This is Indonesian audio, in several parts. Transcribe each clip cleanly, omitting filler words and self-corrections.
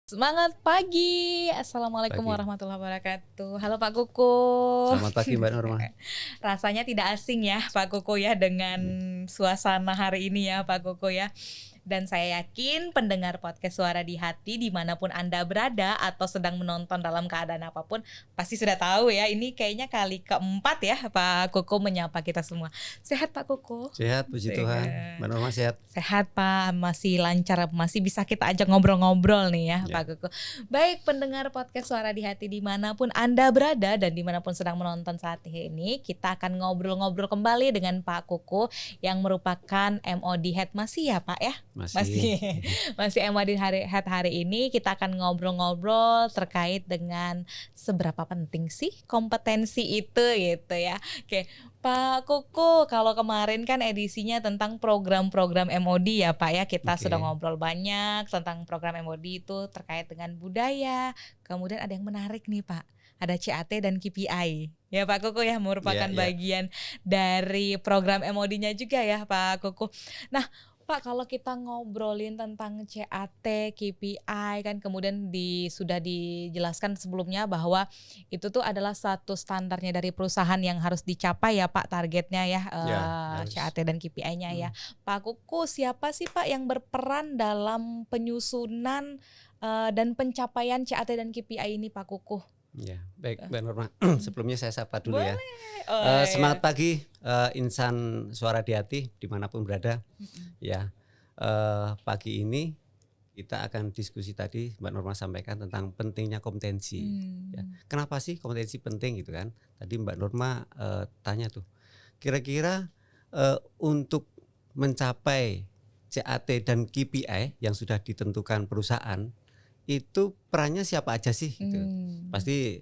Semangat pagi. Assalamualaikum Pagi. warahmatullahi wabarakatuh. Halo Pak Kuku. Selamat pagi Mbak Norma. Rasanya tidak asing ya Pak Kuku ya dengan Iya. suasana hari ini ya Pak Kuku ya. Dan saya yakin pendengar podcast Suara di Hati dimanapun Anda berada atau sedang menonton dalam keadaan apapun pasti sudah tahu ya, ini kayaknya kali keempat ya Pak Kuku menyapa kita semua. Sehat Pak Kuku? Sehat, puji Tuhan. Mbak Norma sehat? Sehat Pak, masih lancar, masih bisa kita ajak ngobrol-ngobrol nih ya Ya. Pak Kuku. Baik pendengar podcast Suara di Hati dimanapun Anda berada dan dimanapun sedang menonton saat ini, kita akan ngobrol-ngobrol kembali dengan Pak Kuku yang merupakan MOD Head masih ya Pak ya? Masih MOD Head hari ini. Kita akan ngobrol-ngobrol terkait dengan seberapa penting sih kompetensi itu gitu ya. Oke, Pak Kuku, kalau kemarin kan edisinya tentang program-program MOD ya Pak ya, kita Oke. sudah ngobrol banyak tentang program MOD itu terkait dengan budaya. Kemudian ada yang menarik nih Pak, ada CAT dan KPI. Ya Pak Kuku ya, merupakan Ya. bagian dari program MOD-nya juga ya Pak Kuku. Nah Pak, kalau kita ngobrolin tentang CAT, KPI kan kemudian sudah dijelaskan sebelumnya bahwa itu tuh adalah satu standarnya dari perusahaan yang harus dicapai ya Pak, targetnya ya, Ya, harus. CAT dan KPI-nya ya. Pak Kuku, siapa sih Pak yang berperan dalam penyusunan dan pencapaian CAT dan KPI ini Pak Kuku? Ya, baik Mbak Norma. Sebelumnya saya sapa dulu ya. Oh, Semangat pagi insan Suara di Hati dimanapun berada. Ya, pagi ini kita akan diskusi tadi Mbak Norma sampaikan tentang pentingnya kompetensi. Ya. Kenapa sih kompetensi penting gitu kan? Tadi Mbak Norma tanya tuh, kira-kira untuk mencapai CAT dan KPI yang sudah ditentukan perusahaan itu perannya siapa aja sih gitu. Pasti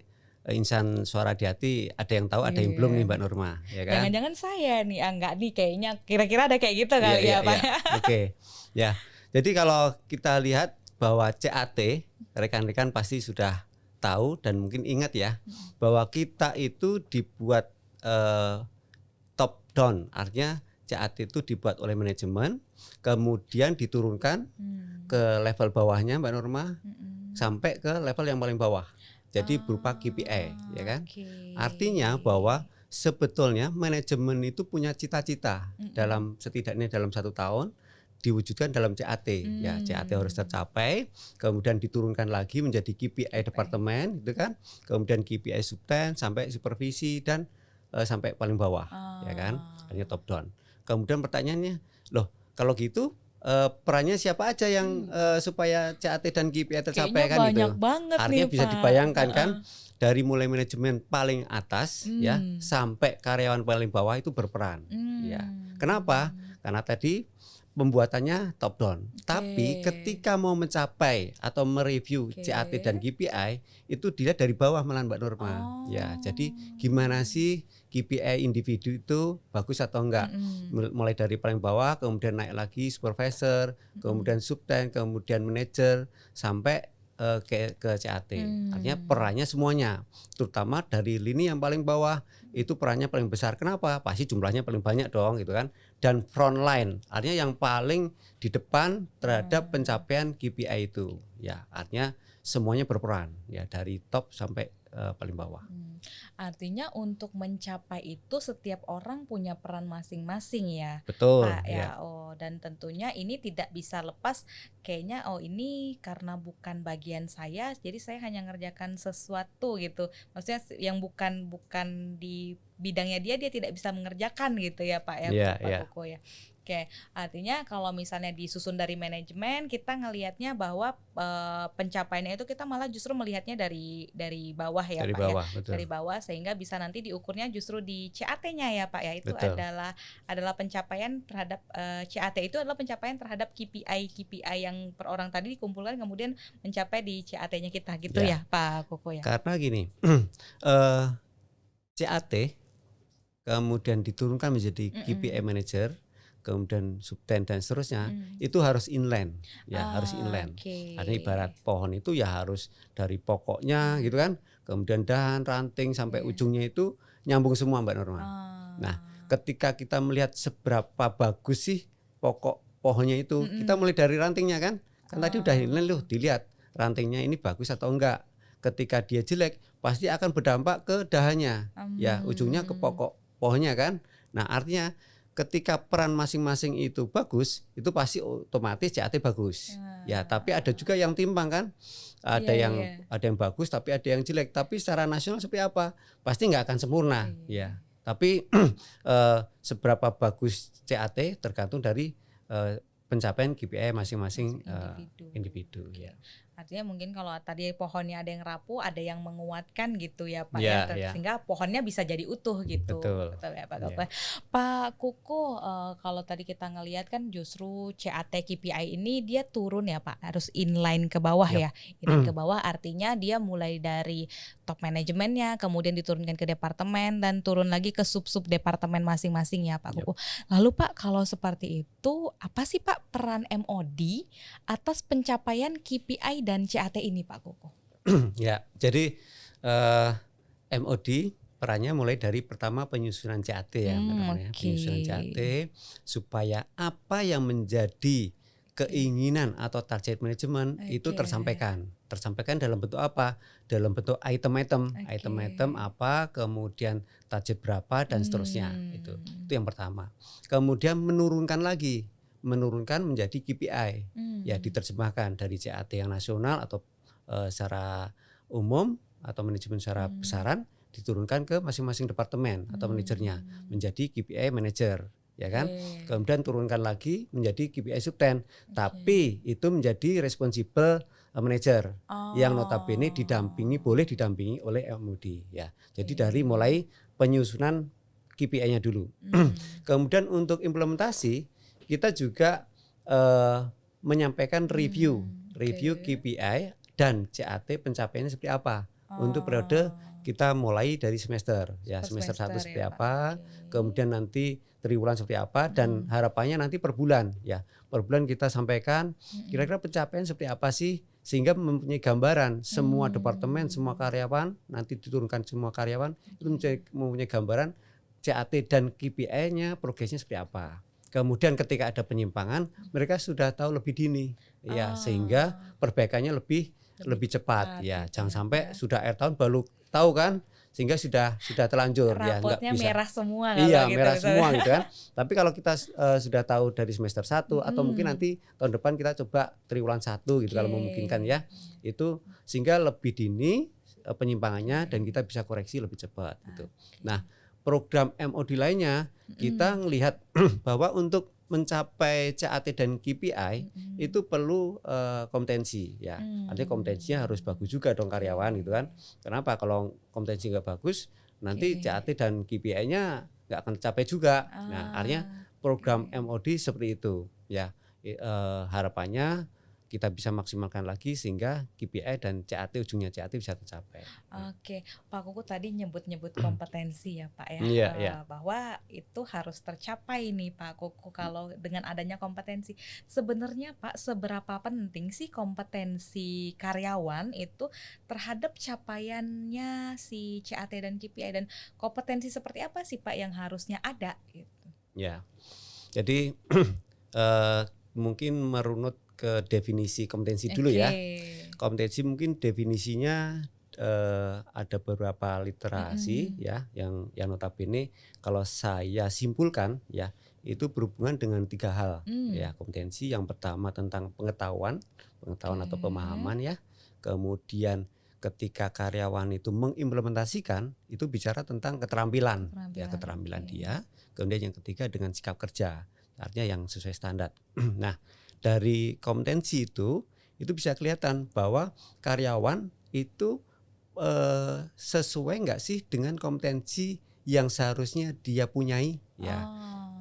insan Suara di Hati ada yang tahu, ada yang belum nih Mbak Norma, ya kan? Jangan-jangan saya nih, enggak nih kayaknya kira-kira ada kayak gitu kali ya Pak. Oke. Ya. Jadi kalau kita lihat bahwa CAT, rekan-rekan pasti sudah tahu dan mungkin ingat ya, bahwa kita itu dibuat top down, artinya CAT itu dibuat oleh manajemen, kemudian diturunkan ke level bawahnya Mbak Norma, sampai ke level yang paling bawah. Jadi berupa KPI, ya kan? Artinya bahwa sebetulnya manajemen itu punya cita-cita dalam setidaknya dalam 1 tahun diwujudkan dalam CAT. Ya, CAT harus tercapai, kemudian diturunkan lagi menjadi KPI departemen, gitu kan? Kemudian KPI subten sampai supervisi dan sampai paling bawah, ya kan? Artinya top down. Kemudian pertanyaannya, loh kalau gitu perannya siapa aja yang supaya CAT dan KPI tercapai kan itu? Banyak banget Artinya nih, bisa Pak. dibayangkan kan dari mulai manajemen paling atas ya sampai karyawan paling bawah itu berperan. Ya. Kenapa? Karena tadi pembuatannya top down. Tapi ketika mau mencapai atau mereview CAT dan KPI itu dilihat dari bawah malah Mbak Norma. Ya, jadi gimana sih KPI individu itu bagus atau enggak? Mulai dari paling bawah, kemudian naik lagi supervisor, kemudian subten, kemudian manajer sampai ke CAT. Artinya perannya semuanya, terutama dari lini yang paling bawah itu perannya paling besar. Kenapa? Pasti jumlahnya paling banyak dong gitu kan. Dan front line, artinya yang paling di depan terhadap pencapaian KPI itu. Ya, artinya semuanya berperan ya dari top sampai paling bawah. Artinya untuk mencapai itu setiap orang punya peran masing-masing ya, Betul, Pak ya. ya. Oh, dan tentunya ini tidak bisa lepas kayaknya ini karena bukan bagian saya, jadi saya hanya ngerjakan sesuatu gitu. Maksudnya yang bukan di bidangnya dia tidak bisa mengerjakan gitu ya Pak ya, Pak Koko ya. Oke, artinya kalau misalnya disusun dari manajemen, kita ngelihatnya bahwa pencapaiannya itu kita malah justru melihatnya dari bawah ya Dari Pak bawah, ya. betul. Dari bawah sehingga bisa nanti diukurnya justru di CAT-nya ya Pak ya. Itu Betul. adalah pencapaian terhadap CAT itu adalah pencapaian terhadap KPI yang per orang tadi dikumpulkan kemudian mencapai di CAT-nya kita gitu ya Pak Koko ya. Karena gini, CAT kemudian diturunkan menjadi KPI manager, kemudian subten dan seterusnya, itu harus inline ya, harus inline. Artinya ibarat pohon itu ya harus dari pokoknya gitu kan, kemudian dahan, ranting sampai ujungnya itu nyambung semua Mbak Norma. Nah, ketika kita melihat seberapa bagus sih pokok pohonnya itu, kita mulai dari rantingnya kan tadi udah inline loh, dilihat rantingnya ini bagus atau enggak. Ketika dia jelek pasti akan berdampak ke dahannya, ya ujungnya ke pokok pohonnya kan. Nah artinya ketika peran masing-masing itu bagus, itu pasti otomatis CAT bagus. Ya, tapi ada juga yang timpang kan. Ada yang bagus tapi ada yang jelek. Tapi secara nasional seperti apa? Pasti nggak akan sempurna. Ya. Tapi seberapa bagus CAT tergantung dari pencapaian KPI masing-masing individu. Ya. Artinya mungkin kalau tadi pohonnya ada yang rapuh, ada yang menguatkan gitu ya Pak sehingga pohonnya bisa jadi utuh gitu. Betul ya Pak Kuku. Pak Kuku, kalau tadi kita ngelihat kan justru CAT KPI ini dia turun ya Pak, harus inline ke bawah ya. Inline ke bawah artinya dia mulai dari top manajemennya, kemudian diturunkan ke departemen dan turun lagi ke sub-sub departemen masing-masing ya Pak Kuku. Lalu Pak, kalau seperti itu apa sih Pak peran MOD atas pencapaian KPI dan CAT ini Pak Kuku? Ya, jadi MOD perannya mulai dari pertama penyusunan CAT ya, penyusunan CAT supaya apa yang menjadi keinginan atau target manajemen itu tersampaikan. Tersampaikan dalam bentuk apa? Dalam bentuk item-item apa, kemudian target berapa dan seterusnya. Itu yang pertama. Kemudian menurunkan menjadi KPI. Ya diterjemahkan dari CAT yang nasional atau secara umum atau manajemen secara besaran diturunkan ke masing-masing departemen atau manajernya menjadi KPI manager, ya kan? Kemudian turunkan lagi menjadi KPI subten, tapi itu menjadi responsible manager yang notabene boleh didampingi oleh MOD ya. Jadi dari mulai penyusunan KPI-nya dulu. Kemudian untuk implementasi kita juga menyampaikan review KPI dan CAT pencapaiannya seperti apa untuk periode kita mulai dari semester 1 seperti apa, kemudian nanti triwulan seperti apa dan harapannya nanti per bulan ya. Per bulan kita sampaikan kira-kira pencapaian seperti apa sih sehingga mempunyai gambaran semua departemen, semua karyawan, nanti diturunkan semua karyawan itu mempunyai gambaran CAT dan KPI-nya progresnya seperti apa. Kemudian ketika ada penyimpangan mereka sudah tahu lebih dini ya sehingga perbaikannya lebih cepat ya. Jangan sampai sudah akhir tahun baru tahu kan sehingga sudah terlanjur ya nggak bisa. Merah semua iya gitu, merah semua gitu kan. Tapi kalau kita sudah tahu dari semester 1 atau mungkin nanti tahun depan kita coba triwulan 1 gitu kalau memungkinkan ya. Itu sehingga lebih dini penyimpangannya dan kita bisa koreksi lebih cepat gitu. Nah, program MOD lainnya kita melihat bahwa untuk mencapai CAT dan KPI itu perlu kompetensi ya. Artinya kompetensinya harus bagus juga dong karyawan gitu kan. Kenapa? Kalau kompetensi nggak bagus nanti CAT dan KPI-nya nggak akan tercapai juga. Nah, artinya program MOD seperti itu ya. Harapannya kita bisa maksimalkan lagi sehingga KPI dan CAT ujungnya CAT bisa tercapai. Oke, Pak Kuku tadi nyebut kompetensi ya Pak ya, bahwa itu harus tercapai nih Pak Kuku kalau dengan adanya kompetensi. Sebenarnya Pak seberapa penting sih kompetensi karyawan itu terhadap capaiannya si CAT dan KPI dan kompetensi seperti apa sih Pak yang harusnya ada gitu? Ya, jadi mungkin merunut ke definisi kompetensi dulu ya. Kompetensi mungkin definisinya ada beberapa literasi ya yang notabene kalau saya simpulkan ya itu berhubungan dengan 3 hal ya kompetensi. Yang pertama tentang pengetahuan atau pemahaman ya. Kemudian ketika karyawan itu mengimplementasikan itu bicara tentang keterampilan dia. Kemudian yang ketiga dengan sikap kerja, artinya yang sesuai standar. Nah, dari kompetensi itu bisa kelihatan bahwa karyawan itu sesuai nggak sih dengan kompetensi yang seharusnya dia punyai ya.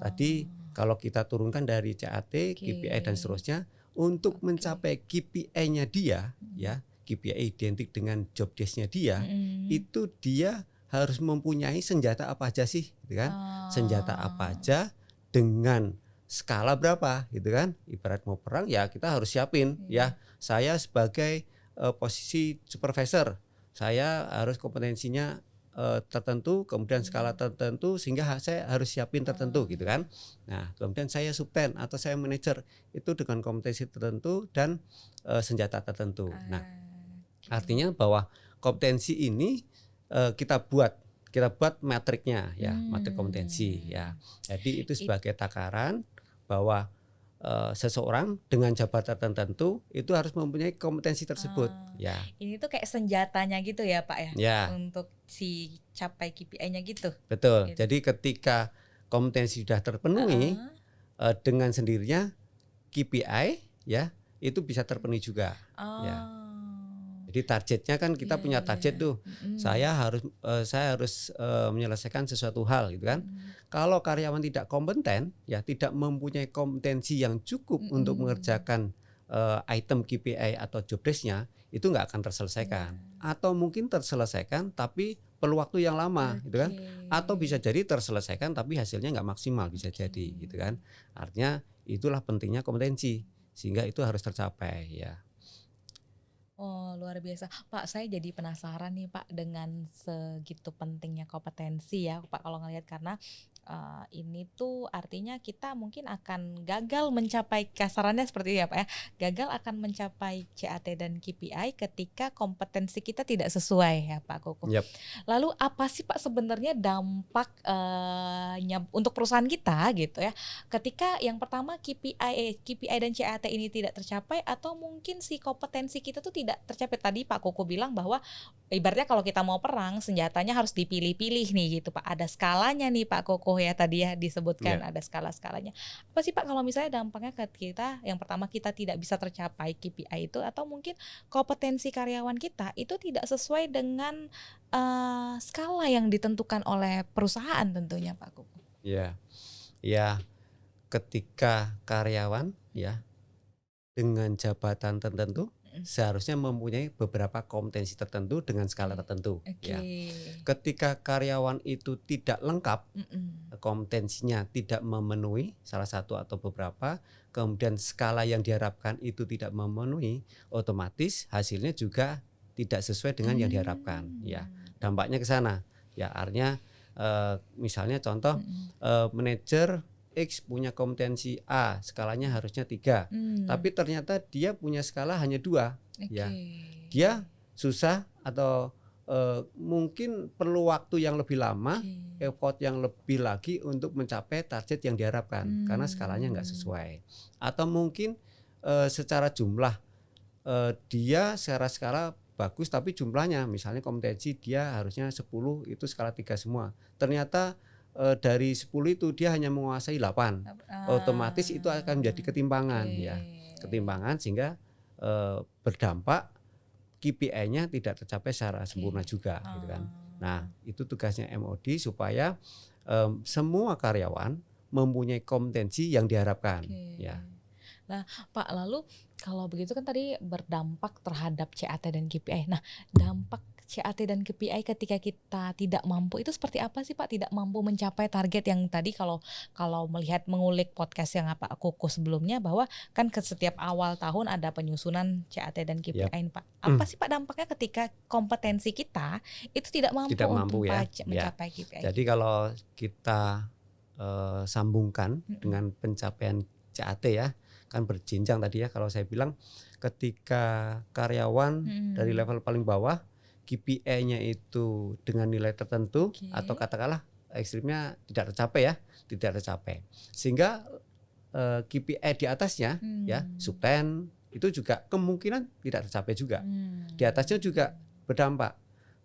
Tadi kalau kita turunkan dari CAT, KPI dan seterusnya untuk mencapai KPI-nya dia ya, KPI identik dengan job desk-nya dia, itu dia harus mempunyai senjata apa aja sih gitu kan. Senjata apa aja dengan skala berapa gitu kan. Ibarat mau perang ya kita harus siapin ya. Saya sebagai posisi supervisor, saya harus kompetensinya tertentu, kemudian skala tertentu, sehingga saya harus siapin tertentu gitu kan. Nah, kemudian saya subten atau saya manajer itu dengan kompetensi tertentu dan senjata tertentu. Nah, artinya bahwa kompetensi ini kita buat matriknya ya, matrik kompetensi ya. Jadi itu sebagai takaran bahwa seseorang dengan jabatan tertentu itu harus mempunyai kompetensi tersebut. Ya. Ini tuh kayak senjatanya gitu ya Pak ya, Ya. untuk si capai KPI-nya gitu. Betul. Gitu. Jadi ketika kompetensi sudah terpenuhi, dengan sendirinya KPI ya itu bisa terpenuhi juga. Ya. Jadi targetnya kan kita punya target tuh. Saya harus menyelesaikan sesuatu hal gitu kan. Kalau karyawan tidak kompeten ya, tidak mempunyai kompetensi yang cukup untuk mengerjakan item KPI atau job desk-nya, itu nggak akan terselesaikan. Atau mungkin terselesaikan tapi perlu waktu yang lama gitu kan. Atau bisa jadi terselesaikan tapi hasilnya nggak maksimal, bisa jadi gitu kan. Artinya itulah pentingnya kompetensi, sehingga itu harus tercapai ya. Oh, luar biasa. Pak, saya jadi penasaran nih Pak dengan segitu pentingnya kompetensi ya Pak kalau ngelihat, karena ini tuh artinya kita mungkin akan gagal mencapai, kasarannya seperti itu ya Pak ya, gagal akan mencapai CAT dan KPI ketika kompetensi kita tidak sesuai ya Pak Kuku. Yep. Lalu apa sih Pak sebenarnya dampak untuk perusahaan kita gitu ya, ketika yang pertama KPI dan CAT ini tidak tercapai, atau mungkin si kompetensi kita tuh tidak tercapai. Tadi Pak Koko bilang bahwa ibaratnya kalau kita mau perang, senjatanya harus dipilih-pilih nih gitu Pak. Ada skalanya nih Pak Koko ya, tadi ya disebutkan ada skala-skalanya. Apa sih Pak kalau misalnya dampaknya ke kita, yang pertama kita tidak bisa tercapai KPI itu, atau mungkin kompetensi karyawan kita itu tidak sesuai dengan skala yang ditentukan oleh perusahaan tentunya Pak Koko. Ya, ketika karyawan ya dengan jabatan tertentu seharusnya mempunyai beberapa kompetensi tertentu dengan skala tertentu. Ya. Ketika karyawan itu tidak lengkap, kompetensinya tidak memenuhi salah satu atau beberapa, kemudian skala yang diharapkan itu tidak memenuhi, otomatis hasilnya juga tidak sesuai dengan yang diharapkan. Ya, dampaknya ke sana. Ya, artinya misalnya contoh manajer X punya kompetensi A, skalanya harusnya 3, tapi ternyata dia punya skala hanya 2. Ya, dia susah atau mungkin perlu waktu yang lebih lama, effort yang lebih lagi untuk mencapai target yang diharapkan karena skalanya nggak sesuai. Atau mungkin secara jumlah dia secara skala bagus, tapi jumlahnya misalnya kompetensi dia harusnya 10, itu skala 3 semua. Ternyata dari 10 itu dia hanya menguasai 8. Otomatis itu akan menjadi ketimpangan ya. Ketimpangan sehingga berdampak KPI-nya tidak tercapai secara sempurna juga gitu kan. Nah, itu tugasnya MOD supaya semua karyawan mempunyai kompetensi yang diharapkan ya. Nah, Pak, lalu kalau begitu kan tadi berdampak terhadap CAT dan KPI. Nah, dampak CAT dan KPI ketika kita tidak mampu itu seperti apa sih Pak? Tidak mampu mencapai target yang tadi, kalau melihat mengulik podcast yang Pak Koko sebelumnya, bahwa kan ke setiap awal tahun ada penyusunan CAT dan KPI Pak. Apa sih Pak dampaknya ketika kompetensi kita itu tidak mampu untuk mencapai KPI? Jadi kalau kita sambungkan dengan pencapaian CAT ya, kan berjenjang tadi ya. Kalau saya bilang ketika karyawan dari level paling bawah KPI-nya itu dengan nilai tertentu atau katakanlah ekstrimnya tidak tercapai, sehingga KPI di atasnya ya subten itu juga kemungkinan tidak tercapai juga. Di atasnya juga berdampak,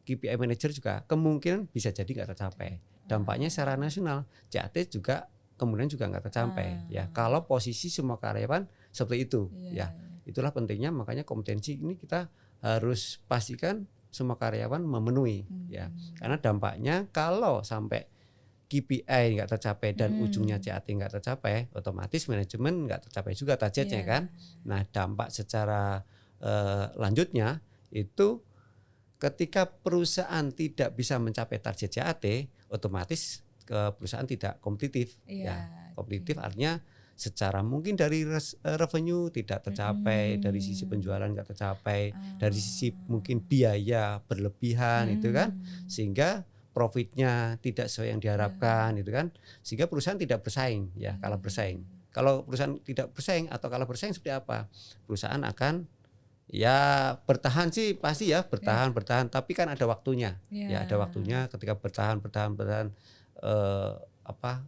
KPI manager juga kemungkinan bisa jadi nggak tercapai. Dampaknya secara nasional CAT juga kemudian juga nggak tercapai ya, kalau posisi semua karyawan seperti itu ya. Itulah pentingnya, makanya kompetensi ini kita harus pastikan semua karyawan memenuhi ya, karena dampaknya kalau sampai KPI nggak tercapai dan ujungnya CAT nggak tercapai, otomatis manajemen nggak tercapai juga targetnya kan. Nah, dampak secara lanjutnya itu ketika perusahaan tidak bisa mencapai target CAT, otomatis perusahaan tidak kompetitif ya. Kompetitif artinya secara mungkin dari revenue tidak tercapai, dari sisi penjualan nggak tercapai, dari sisi mungkin biaya berlebihan itu kan, sehingga profitnya tidak sesuai yang diharapkan itu kan, sehingga perusahaan tidak bersaing ya, kalah bersaing. Kalau perusahaan tidak bersaing atau kalah bersaing seperti apa? Perusahaan akan ya bertahan sih pasti ya, bertahan, tapi kan ada waktunya. Ya ada waktunya ketika bertahan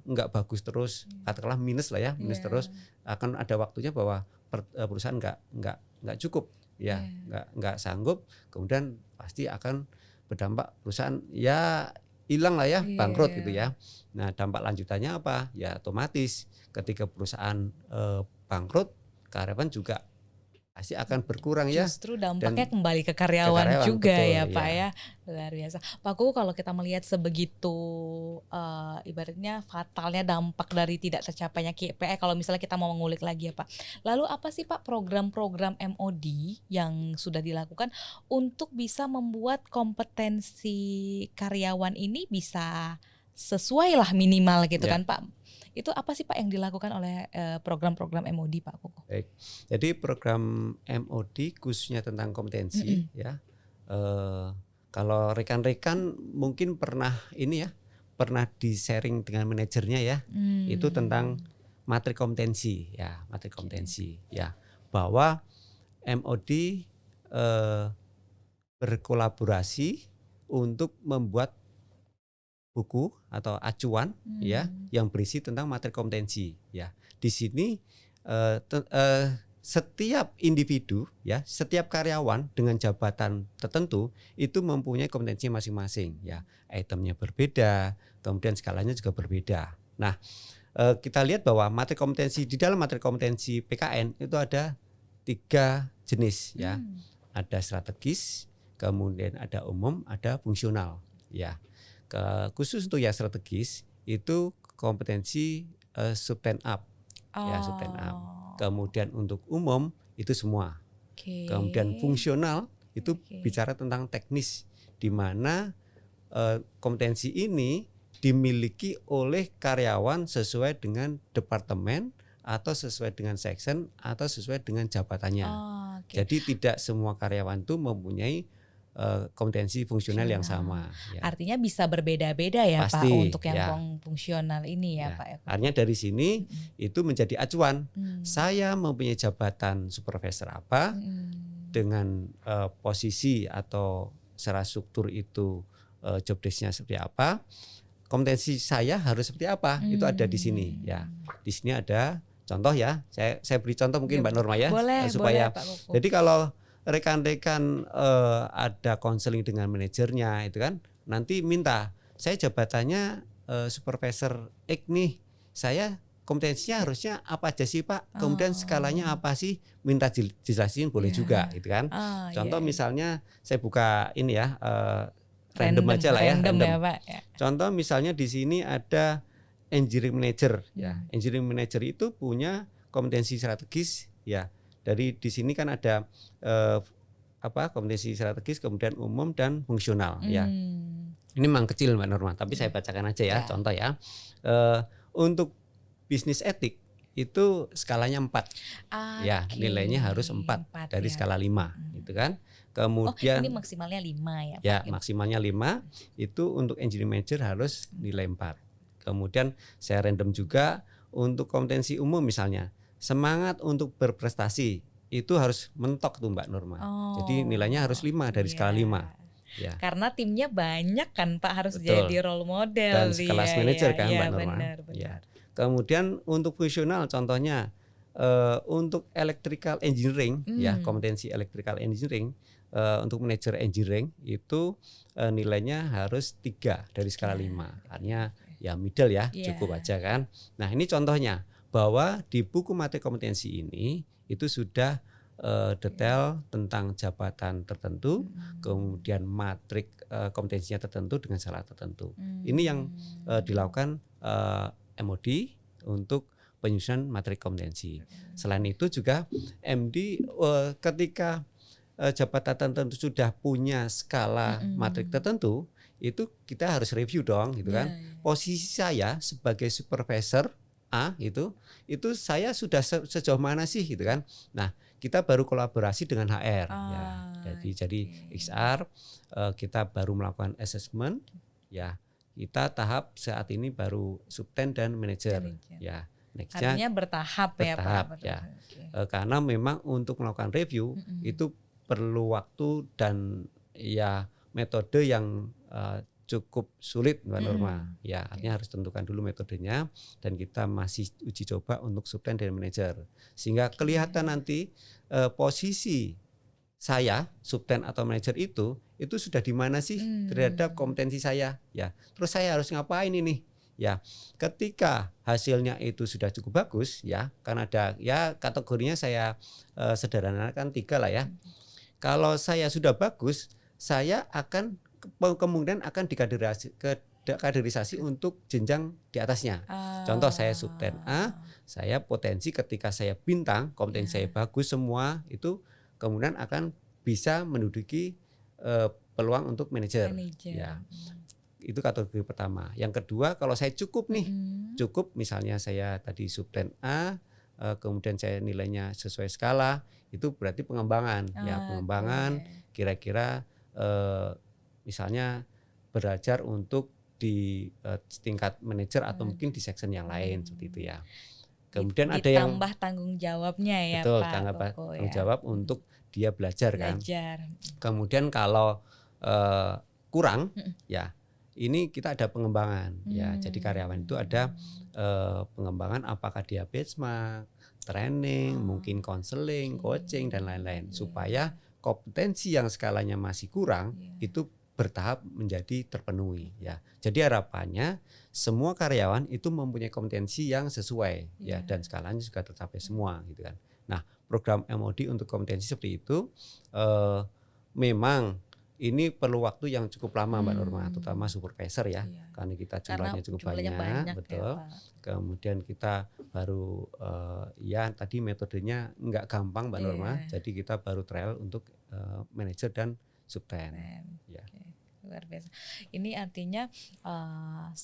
enggak bagus terus, katakanlah minus lah ya, minus terus, akan ada waktunya bahwa perusahaan enggak cukup ya, enggak sanggup, kemudian pasti akan berdampak perusahaan ya hilang lah ya, bangkrut gitu ya. Nah, dampak lanjutannya apa? Ya otomatis ketika perusahaan bangkrut, karyawan juga pasti akan berkurang ya. Justru dampaknya kembali ke karyawan juga, betul, ya Pak ya. Luar biasa. Pak Kuku, kalau kita melihat sebegitu ibaratnya fatalnya dampak dari tidak tercapainya KPI, kalau misalnya kita mau mengulik lagi ya Pak. Lalu apa sih Pak program-program MOD yang sudah dilakukan untuk bisa membuat kompetensi karyawan ini bisa sesuai lah minimal gitu kan Pak? Itu apa sih Pak yang dilakukan oleh program-program MOD Pak Kuku? Baik, jadi program MOD khususnya tentang kompetensi ya. Kalau rekan-rekan mungkin pernah di-sharing dengan manajernya ya, itu tentang materi kompetensi ya, ya, bahwa MOD berkolaborasi untuk membuat buku atau acuan ya yang berisi tentang materi kompetensi ya. Di sini setiap individu ya, setiap karyawan dengan jabatan tertentu itu mempunyai kompetensi masing-masing ya. Itemnya berbeda, kemudian skalanya juga berbeda. Nah, kita lihat bahwa materi kompetensi, di dalam materi kompetensi PKN itu ada 3 jenis ya. Ada strategis, kemudian ada umum, ada fungsional ya. Khusus untuk yang strategis itu kompetensi subten up ya, subten up. Kemudian untuk umum itu semua. Kemudian fungsional itu bicara tentang teknis, di mana kompetensi ini dimiliki oleh karyawan sesuai dengan departemen atau sesuai dengan section atau sesuai dengan jabatannya. Jadi tidak semua karyawan itu mempunyai kompetensi fungsional yang sama ya. Artinya bisa berbeda-beda ya pasti, Pak untuk yang fungsional ini ya Pak ya. Artinya dari sini itu menjadi acuan. Saya mempunyai jabatan supervisor apa dengan posisi atau secara struktur itu job desk-nya seperti apa, kompetensi saya harus seperti apa, itu ada di sini ya. Di sini ada contoh ya. Saya beri contoh mungkin Mbak Norma ya, supaya boleh, Pak Kuku. Jadi kalau rekan-rekan ada konseling dengan manajernya itu kan, nanti minta saya jabatannya supervisor X nih, saya kompetensinya harusnya apa aja sih Pak, kemudian skalanya apa sih, minta dijelasin boleh juga gitu kan. Contoh misalnya saya buka ini ya, random aja lah ya, random. Ya, Pak, ya. Contoh misalnya di sini ada engineering manager ya, engineering manager itu punya kompetensi strategis ya. Dari di sini kan ada kompetensi strategis, kemudian umum dan fungsional ya. Ini memang kecil Mbak Norma, tapi saya bacakan aja ya, contoh ya. Untuk bisnis etik itu skalanya 4. Ya, nilainya harus 4 dari skala 5 gitu kan. Kemudian ini maksimalnya 5 ya Pak. Ya, maksimalnya 5 itu untuk engineering manager harus nilai 4. Kemudian saya random juga untuk kompetensi umum misalnya. Semangat untuk berprestasi itu harus mentok tuh Mbak Norma. Jadi nilainya harus 5 dari skala 5. Ya. Karena timnya banyak kan Pak, harus jadi role model. Dan sekelas manajer kan Mbak Norma. Benar. Ya. Kemudian untuk fungsional contohnya untuk electrical engineering ya, kompetensi electrical engineering untuk manajer engineering itu nilainya harus 3 dari skala 5. Artinya ya middle ya, cukup aja kan. Nah, ini contohnya bahwa di buku materi kompetensi ini itu sudah detail tentang jabatan tertentu, kemudian matrik kompetensinya tertentu dengan skala tertentu. Ini yang dilakukan MOD untuk penyusunan materi kompetensi. Selain itu juga MD ketika jabatan tertentu sudah punya skala matrik tertentu, itu kita harus review dong gitu kan. Posisi saya sebagai supervisor A itu saya sudah sejauh mana sih gitu kan. Nah, kita baru kolaborasi dengan HR ya. Jadi HR kita baru melakukan assessment ya. Kita tahap saat ini baru subten dan manajer. Manajer. Ya, nextnya Artinya bertahap ya Pak. bertahap, ya. Oke. Karena memang untuk melakukan review itu perlu waktu dan ya metode yang cukup sulit Mbak Norma. Ya, artinya harus tentukan dulu metodenya dan kita masih uji coba untuk subten dan manajer. Sehingga kelihatan nanti posisi saya subten atau manajer itu sudah di mana sih terhadap kompetensi saya, ya. Terus saya harus ngapain ini? Ya, ketika hasilnya itu sudah cukup bagus, ya, karena ada ya kategorinya saya sederhanakan 3 lah ya. Kalau saya sudah bagus, saya akan kemungkinan akan dikaderisasi untuk jenjang di atasnya. Contoh saya subten A, saya potensi ketika saya bintang, kompetensi saya bagus semua itu kemudian akan bisa menduduki peluang untuk manajer. Ya. Itu kategori pertama. Yang kedua, kalau saya cukup nih, cukup misalnya saya tadi subten A, kemudian saya nilainya sesuai skala, itu berarti pengembangan. Ya, pengembangan kira-kira misalnya belajar untuk di tingkat manajer atau mungkin di section yang lain seperti itu ya. Kemudian ada yang ditambah tanggung jawabnya ya betul, Pak. Tanggung jawab untuk dia belajar kan. Kemudian kalau kurang ya ini kita ada pengembangan ya. Jadi karyawan itu ada pengembangan apakah dia benchmark, training, mungkin konseling, coaching dan lain-lain supaya kompetensi yang skalanya masih kurang itu bertahap menjadi terpenuhi ya. Jadi harapannya semua karyawan itu mempunyai kompetensi yang sesuai ya dan skalanya juga tercapai semua gitu kan. Nah, program MOD untuk kompetensi seperti itu memang ini perlu waktu yang cukup lama Mbak Norma, terutama supervisor ya. Karena kita jumlahnya cukup banyak betul. Ya, kemudian kita baru ya tadi metodenya enggak gampang Mbak Norma. Jadi kita baru trial untuk manajer dan subten. Ya. Luar biasa. Ini artinya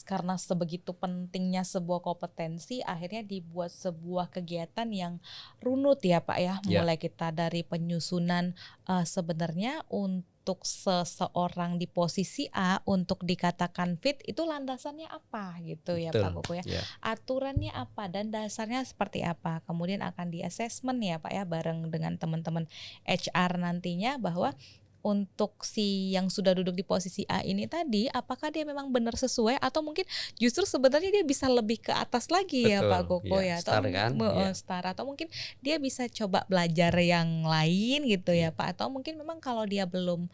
karena sebegitu pentingnya sebuah kompetensi, akhirnya dibuat sebuah kegiatan yang runut ya Pak ya. Mulai kita dari penyusunan sebenarnya untuk seseorang di posisi A untuk dikatakan fit itu landasannya apa gitu ya Pak Koko ya. Aturannya apa dan dasarnya seperti apa. Kemudian akan di assessment ya Pak ya bareng dengan teman-teman HR nantinya bahwa untuk si yang sudah duduk di posisi A ini tadi, apakah dia memang benar sesuai atau mungkin justru sebenarnya dia bisa lebih ke atas lagi ya Pak Koko ya, atau star atau mungkin dia bisa coba belajar yang lain gitu ya Pak, atau mungkin memang kalau dia belum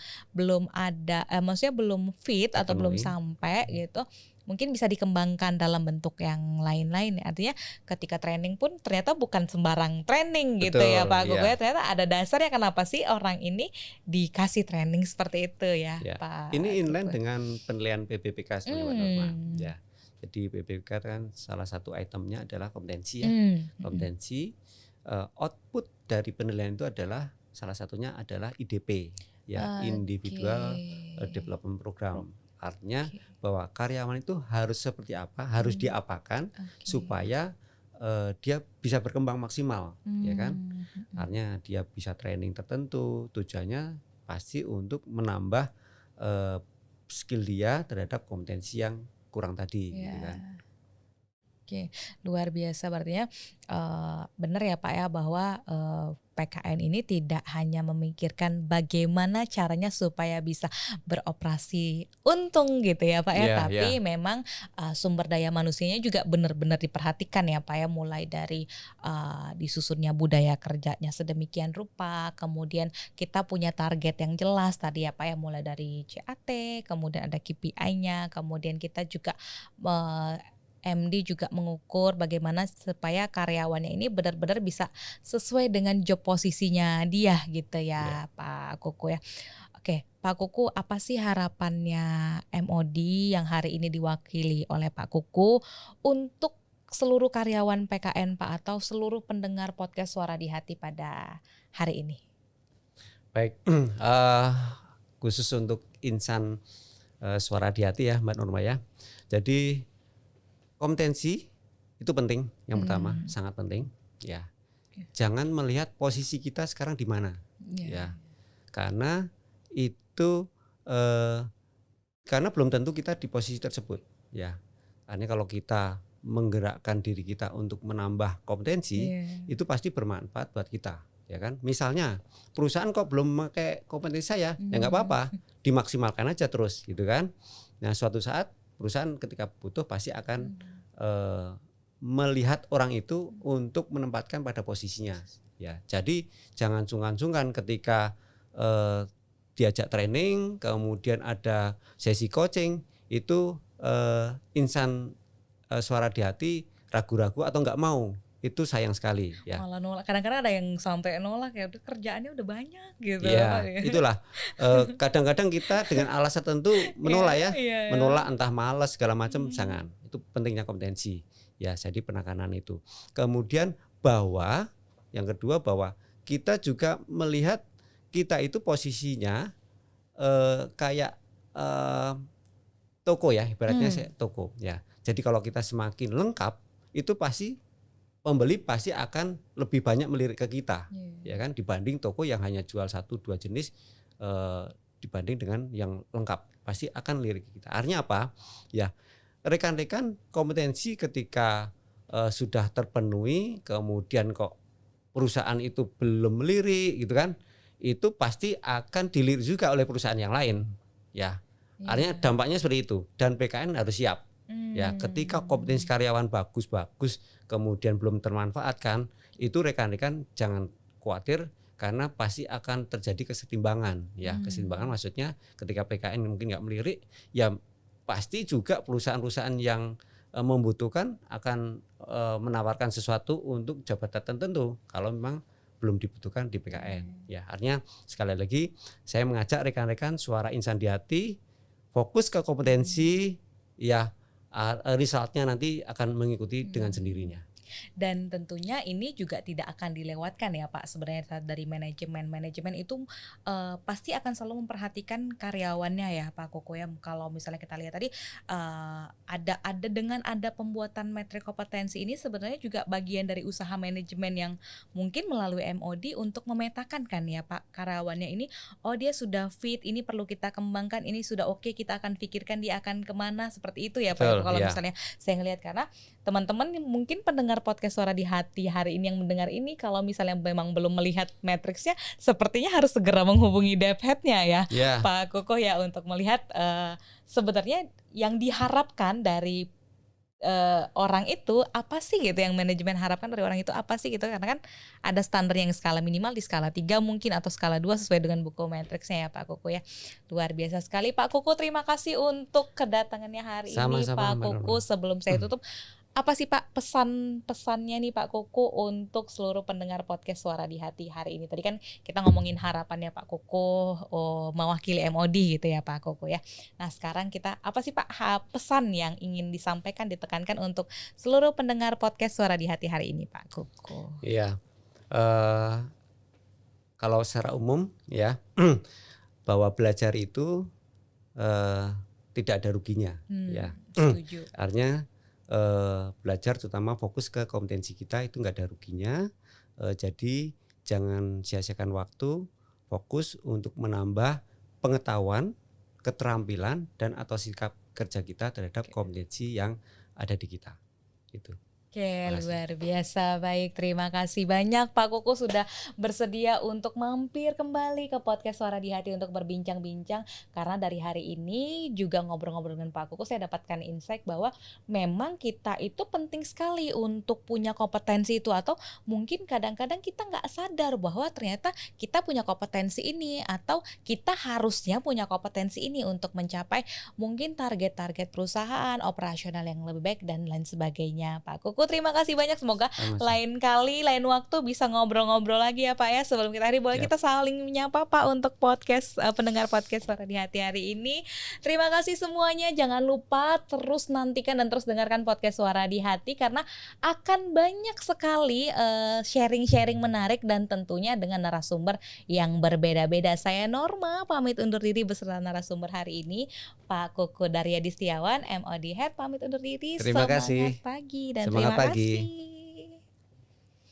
ada, maksudnya belum fit atau belum sampai gitu, mungkin bisa dikembangkan dalam bentuk yang lain-lain. Artinya ketika training pun ternyata bukan sembarang training gitu ya Pak Koko ya. Ternyata ada dasarnya kenapa sih orang ini dikasih training seperti itu ya Pak. Ini inline dengan penilaian PBPK sebenarnya Norma. Ya. Jadi PBPK kan salah satu itemnya adalah kompetensi ya. Kompetensi output dari penilaian itu adalah salah satunya adalah IDP ya, Individual Development Program. Artinya bahwa karyawan itu harus seperti apa, harus diapakan supaya dia bisa berkembang maksimal, ya kan? Artinya dia bisa training tertentu, tujuannya pasti untuk menambah skill dia terhadap kompetensi yang kurang tadi, gitu kan? Oke, luar biasa berarti benar ya Pak ya bahwa PKN ini tidak hanya memikirkan bagaimana caranya supaya bisa beroperasi untung gitu ya Pak ya, tapi memang sumber daya manusianya juga benar-benar diperhatikan ya Pak ya, mulai dari disusunnya budaya kerjanya sedemikian rupa, kemudian kita punya target yang jelas tadi ya Pak ya, mulai dari CAT, kemudian ada KPI-nya, kemudian kita juga MD juga mengukur bagaimana supaya karyawannya ini benar-benar bisa sesuai dengan job posisinya dia gitu ya Pak Koko ya. Oke, Pak Koko, apa sih harapannya MOD yang hari ini diwakili oleh Pak Koko untuk seluruh karyawan PKN Pak, atau seluruh pendengar podcast Suara di Hati pada hari ini? Baik, khusus untuk insan Suara di Hati ya Mbak Norma ya. Jadi kompetensi itu penting, yang pertama sangat penting ya. Jangan melihat posisi kita sekarang di mana ya, karena itu karena belum tentu kita di posisi tersebut ya. Artinya kalau kita menggerakkan diri kita untuk menambah kompetensi, itu pasti bermanfaat buat kita, ya kan? Misalnya perusahaan kok belum pakai kompetensi saya, ya nggak apa-apa, dimaksimalkan aja terus, gitu kan? Nah, suatu saat perusahaan ketika butuh pasti akan melihat orang itu untuk menempatkan pada posisinya, ya. Jadi jangan sungkan-sungkan ketika diajak training, kemudian ada sesi coaching, itu insan suara di hati ragu-ragu atau nggak mau, itu sayang sekali ya. Malah nolak, kadang-kadang ada yang sampai nolak ya, kerjaannya udah banyak gitu. Ya, itulah kadang-kadang kita dengan alasan tertentu menolak ya, menolak entah malas segala macam, jangan. Itu pentingnya kompetensi ya, jadi penekanan itu. Kemudian bahwa yang kedua, bahwa kita juga melihat kita itu posisinya kayak toko ya, ibaratnya toko ya. Jadi kalau kita semakin lengkap, itu pasti pembeli pasti akan lebih banyak melirik ke kita, ya kan, dibanding toko yang hanya jual 1-2 jenis, dibanding dengan yang lengkap pasti akan lirik ke kita. Artinya apa? Ya, rekan-rekan kompetensi ketika sudah terpenuhi, kemudian kok perusahaan itu belum melirik, gitu kan? Itu pasti akan dilirik juga oleh perusahaan yang lain, ya. Artinya dampaknya seperti itu, dan PKN harus siap. Ya, ketika kompetensi karyawan bagus, kemudian belum termanfaatkan, itu rekan-rekan jangan khawatir karena pasti akan terjadi kesetimbangan. Ya, kesetimbangan maksudnya ketika PKN mungkin nggak melirik, ya pasti juga perusahaan-perusahaan yang membutuhkan akan menawarkan sesuatu untuk jabatan tertentu kalau memang belum dibutuhkan di PKN. Ya, artinya sekali lagi saya mengajak rekan-rekan suara insan di hati fokus ke kompetensi, ya resultnya nanti akan mengikuti dengan sendirinya. Dan tentunya ini juga tidak akan dilewatkan ya Pak, sebenarnya dari manajemen itu pasti akan selalu memperhatikan karyawannya ya Pak Koko ya. Kalau misalnya kita lihat tadi ada pembuatan metrik kompetensi ini sebenarnya juga bagian dari usaha manajemen yang mungkin melalui MOD untuk memetakan kan ya Pak, karyawannya ini dia sudah fit, ini perlu kita kembangkan, ini sudah oke, kita akan pikirkan dia akan kemana, seperti itu ya Pak. Kalau misalnya saya ngelihat, karena teman-teman mungkin pendengar podcast Suara di Hati hari ini yang mendengar ini, kalau misalnya memang belum melihat matriksnya, sepertinya harus segera menghubungi DevHead-nya ya, Pak Koko ya, untuk melihat sebenarnya yang diharapkan dari orang itu apa sih gitu, yang manajemen harapkan dari orang itu apa sih gitu, karena kan ada standar yang skala minimal di skala 3 mungkin atau skala 2 sesuai dengan buku matriksnya ya Pak Koko ya. Luar biasa sekali Pak Koko, terima kasih untuk kedatangannya hari ini Pak Koko. Sebelum saya tutup, apa sih Pak pesannya nih Pak Koko untuk seluruh pendengar podcast Suara di Hati hari ini? Tadi kan kita ngomongin harapannya Pak Koko mewakili MOD gitu ya Pak Koko ya. Nah sekarang kita apa sih Pak pesan yang ingin disampaikan, ditekankan untuk seluruh pendengar podcast Suara di Hati hari ini Pak Koko? Iya, kalau secara umum ya bahwa belajar itu tidak ada ruginya ya. Setuju. Artinya belajar terutama fokus ke kompetensi kita itu nggak ada ruginya, jadi jangan sia-siakan waktu, fokus untuk menambah pengetahuan, keterampilan dan atau sikap kerja kita terhadap kompetensi yang ada di kita itu. Oke, luar biasa. Baik, terima kasih banyak Pak Koko sudah bersedia untuk mampir kembali ke podcast Suara di Hati untuk berbincang-bincang. Karena dari hari ini juga ngobrol-ngobrol dengan Pak Koko, saya dapatkan insight bahwa memang kita itu penting sekali untuk punya kompetensi itu, atau mungkin kadang-kadang kita nggak sadar bahwa ternyata kita punya kompetensi ini, atau kita harusnya punya kompetensi ini untuk mencapai mungkin target-target perusahaan, operasional yang lebih baik dan lain sebagainya. Pak Koko, terima kasih banyak. Semoga lain kali, lain waktu bisa ngobrol-ngobrol lagi ya Pak ya. Sebelum kita boleh kita saling menyapa Pak untuk podcast pendengar podcast Suara di Hati hari ini. Terima kasih semuanya. Jangan lupa terus nantikan dan terus dengarkan podcast Suara di Hati, karena akan banyak sekali sharing-sharing menarik dan tentunya dengan narasumber yang berbeda-beda. Saya Norma pamit undur diri beserta narasumber hari ini Pak Koko Daryadi Setiawan, MOD Head, pamit undur diri. Terima kasih. Semangat pagi dan Semangat terima pagi. kasih.